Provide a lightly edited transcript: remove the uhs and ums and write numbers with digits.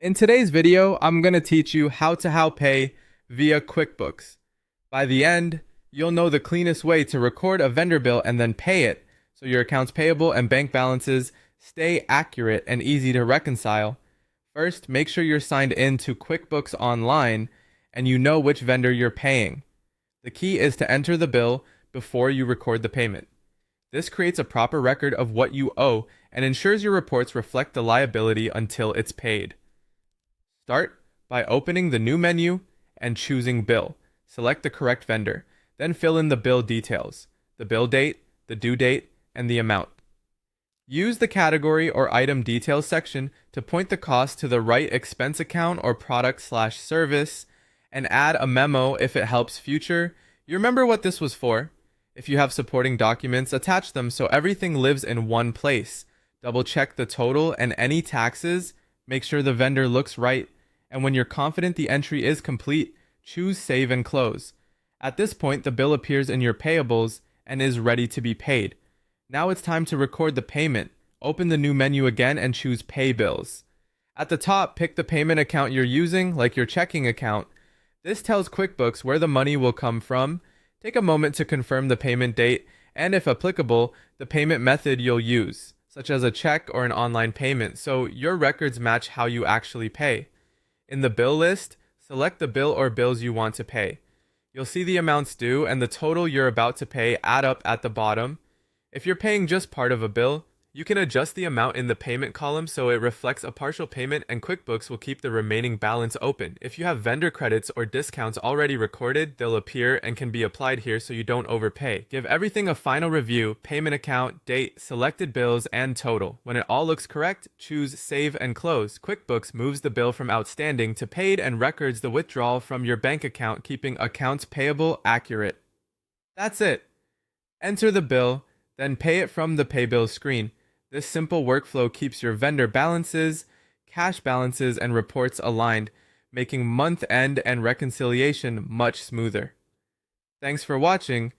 In today's video, I'm going to teach you how to pay via QuickBooks. By the end, you'll know the cleanest way to record a vendor bill and then pay it, so your accounts payable and bank balances stay accurate and easy to reconcile. First, make sure you're signed in to QuickBooks Online and you know which vendor you're paying. The key is to enter the bill before you record the payment. This creates a proper record of what you owe and ensures your reports reflect the liability until it's paid. Start by opening the new menu and choosing Bill. Select the correct vendor. Then fill in the bill details, the bill date, the due date, and the amount. Use the category or item details section to point the cost to the right expense account or product/service and add a memo if it helps future. You remember what this was for? If you have supporting documents, attach them so everything lives in one place. Double check the total and any taxes. Make sure the vendor looks right. And when you're confident the entry is complete, choose Save and Close. At this point, the bill appears in your payables and is ready to be paid. Now it's time to record the payment. Open the new menu again and choose Pay Bills. At the top, pick the payment account you're using, like your checking account. This tells QuickBooks where the money will come from. Take a moment to confirm the payment date and, if applicable, the payment method you'll use, such as a check or an online payment, so your records match how you actually pay. In the bill list, select the bill or bills you want to pay. You'll see the amounts due and the total you're about to pay add up at the bottom. If you're paying just part of a bill, you can adjust the amount in the payment column so it reflects a partial payment, and QuickBooks will keep the remaining balance open. If you have vendor credits or discounts already recorded, they'll appear and can be applied here so you don't overpay. Give everything a final review: payment account, date, selected bills, and total. When it all looks correct, choose Save and Close. QuickBooks moves the bill from outstanding to paid and records the withdrawal from your bank account, keeping accounts payable accurate. That's it. Enter the bill, then pay it from the Pay Bill screen. This simple workflow keeps your vendor balances, cash balances, and reports aligned, making month-end and reconciliation much smoother. Thanks for watching.